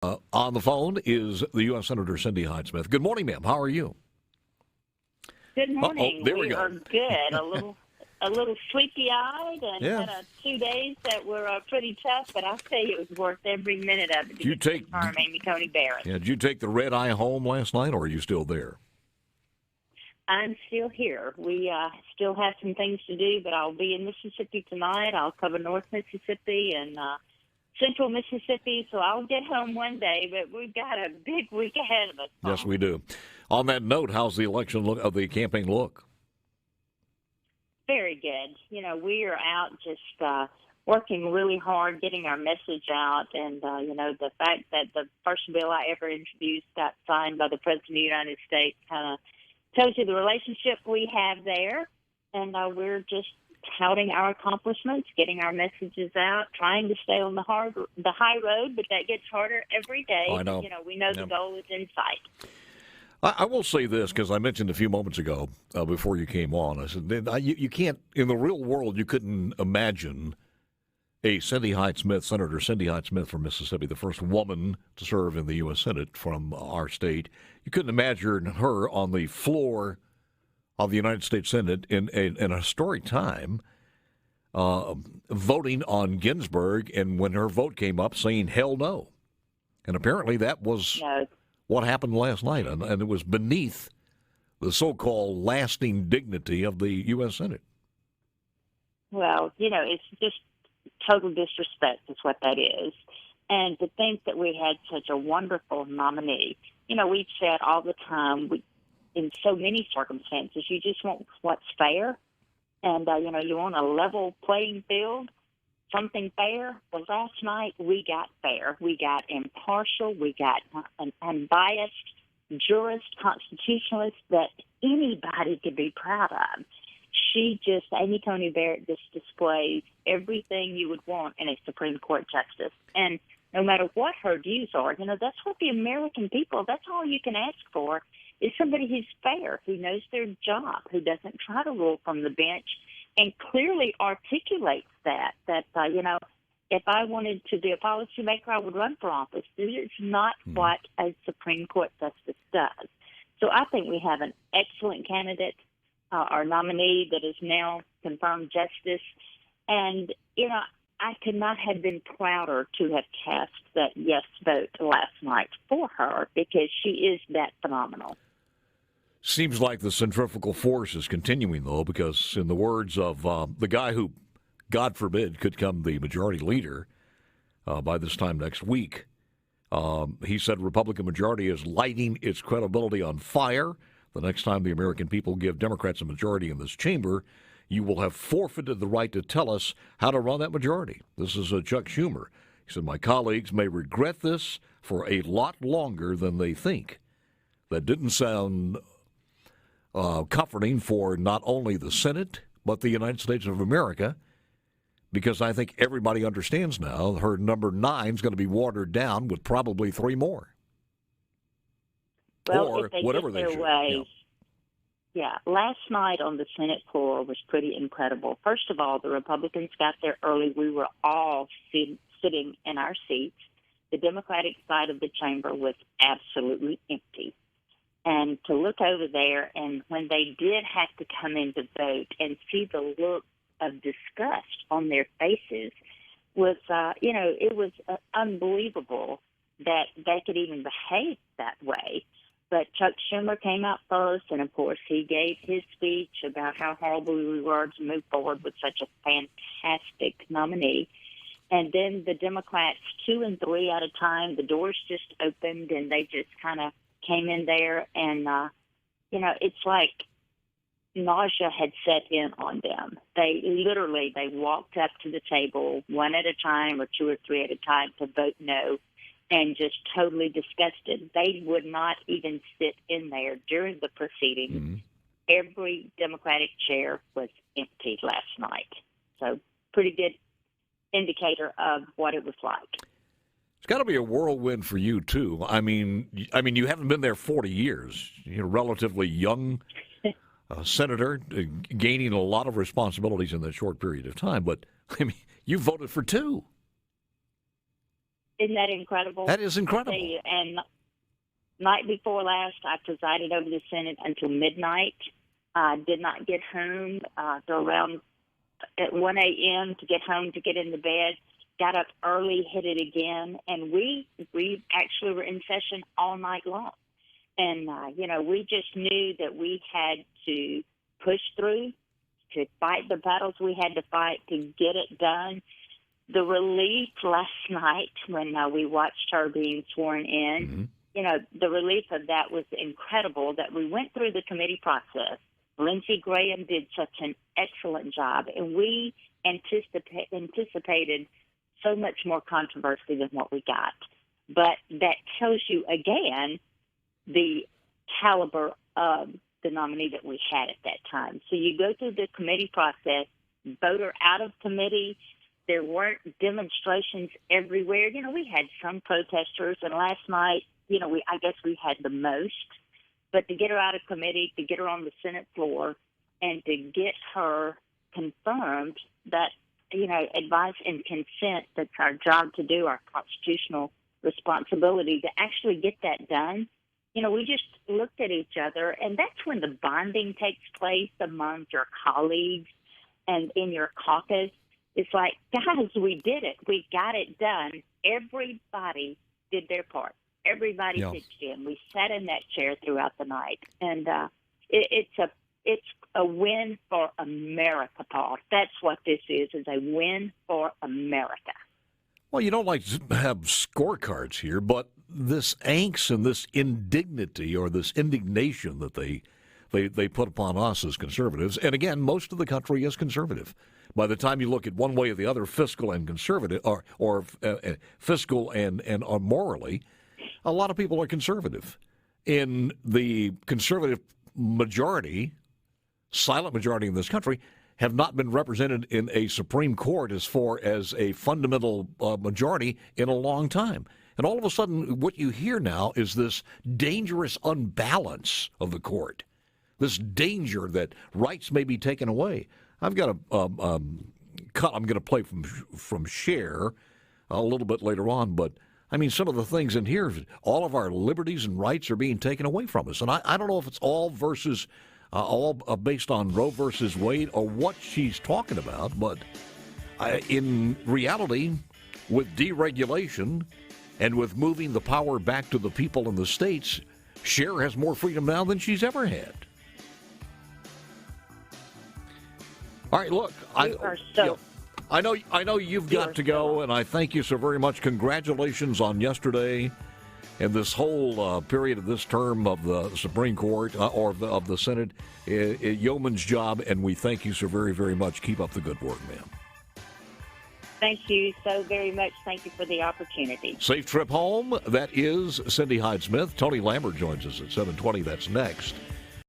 On the phone is the U.S. Senator Cindy Hyde-Smith. Good morning, ma'am. How are you? Good morning. There we go. Are good. A little sleepy-eyed, and had 2 days that were pretty tough. But I'll tell you, it was worth every minute of it. Did you take Amy Coney Barrett? Yeah. Did you take the red eye home last night, or are you still there? I'm still here. We still have some things to do, but I'll be in Mississippi tonight. I'll cover North Mississippi and Central Mississippi, so I'll get home one day, but we've got a big week ahead of us. Yes, we do. On that note, how's the election look? Of the campaign look? Very good. You know, we are out just working really hard, getting our message out, and the fact that the first bill I ever introduced got signed by the President of the United States kind of tells you the relationship we have there, and we're just touting our accomplishments, getting our messages out, trying to stay on the high road, but that gets harder every day. I know. We know the goal is in sight. I will say this, because I mentioned a few moments ago before you came on, I said, you can't, in the real world, you couldn't imagine Senator Cindy Hyde-Smith from Mississippi, the first woman to serve in the U.S. Senate from our state. You couldn't imagine her on the floor of the United States Senate in a historic time, voting on Ginsburg, and when her vote came up, saying hell no. And apparently that was what happened last night, and it was beneath the so-called lasting dignity of the U.S. Senate. Well, it's just total disrespect is what that is. And to think that we had such a wonderful nominee, we've said all the time, in so many circumstances, you just want what's fair. And, you want a level playing field, something fair. Well, last night we got fair. We got impartial. We got an unbiased jurist, constitutionalist that anybody could be proud of. Amy Coney Barrett just displays everything you would want in a Supreme Court justice. And no matter what her views are, that's what the American people, that's all you can ask for, is somebody who's fair, who knows their job, who doesn't try to rule from the bench, and clearly articulates that if I wanted to be a policymaker, I would run for office. It's not what a Supreme Court justice does. So I think we have an excellent candidate, our nominee that is now confirmed justice. And, I could not have been prouder to have cast that yes vote last night for her, because she is that phenomenal. Seems like the centrifugal force is continuing, though, because in the words of the guy who, God forbid, could become the majority leader by this time next week, he said Republican majority is lighting its credibility on fire. The next time the American people give Democrats a majority in this chamber, you will have forfeited the right to tell us how to run that majority. This is Chuck Schumer. He said, my colleagues may regret this for a lot longer than they think. That didn't sound comforting for not only the Senate, but the United States of America, because I think everybody understands now her number 9 is going to be watered down with probably 3 more. Well, or if they whatever get they their should. way, yeah, last night on the Senate floor was pretty incredible. First of all, the Republicans got there early. We were all sitting in our seats. The Democratic side of the chamber was absolutely empty. And to look over there, and when they did have to come in to vote and see the look of disgust on their faces was, it was unbelievable that they could even behave that way. But Chuck Schumer came out first, and, of course, he gave his speech about how horrible we were to move forward with such a fantastic nominee. And then the Democrats, 2 and 3 at a time, the doors just opened, and they just kind of came in there. And, it's like nausea had set in on them. They walked up to the table 1 at a time or 2 or 3 at a time to vote no, and just totally disgusted. They would not even sit in there during the proceedings. Mm-hmm. Every Democratic chair was empty last night. So pretty good indicator of what it was like. It's got to be a whirlwind for you, too. I mean, you haven't been there 40 years. You're a relatively young senator, gaining a lot of responsibilities in that short period of time. But, you voted for 2. Isn't that incredible? That is incredible. And night before last, I presided over the Senate until midnight. I did not get home till around at 1 a.m. to get home to get into bed. Got up early, hit it again, and we actually were in session all night long. And, we just knew that we had to push through, to fight the battles we had to fight, to get it done. The relief last night when we watched her being sworn in, the relief of that was incredible, that we went through the committee process. Lindsey Graham did such an excellent job, and we anticipated so much more controversy than what we got. But that tells you, again, the caliber of the nominee that we had at that time. So you go through the committee process, vote her out of committee. There weren't demonstrations everywhere. We had some protesters, and last night, I guess we had the most. But to get her out of committee, to get her on the Senate floor, and to get her confirmed that, advice and consent, that's our job to do, our constitutional responsibility, to actually get that done, we just looked at each other, and that's when the bonding takes place among your colleagues and in your caucus. It's like, guys, we did it. We got it done. Everybody did their part. Everybody pitched in. We sat in that chair throughout the night, and it's a win for America, Paul. That's what this is a win for America. Well, you don't like to have scorecards here, but this angst and this indignity or this indignation that they put upon us as conservatives, and again, most of the country is conservative. By the time you look at one way or the other, fiscal and conservative, or fiscal and morally, a lot of people are conservative. In the conservative majority, silent majority in this country, have not been represented in a Supreme Court as far as a fundamental majority in a long time. And all of a sudden, what you hear now is this dangerous unbalance of the court, this danger that rights may be taken away. I've got a cut I'm going to play from Cher a little bit later on, but I mean, some of the things in here, all of our liberties and rights are being taken away from us. And I don't know if it's all based on Roe versus Wade or what she's talking about, but in reality, with deregulation and with moving the power back to the people in the states, Cher has more freedom now than she's ever had. All right, look, I know you've got to go, and I thank you so very much. Congratulations on yesterday and this whole period of this term of the Supreme Court or of the Senate. Yeoman's job, and we thank you so very, very much. Keep up the good work, ma'am. Thank you so very much. Thank you for the opportunity. Safe trip home. That is Cindy Hyde-Smith. Tony Lambert joins us at 7:20. That's next.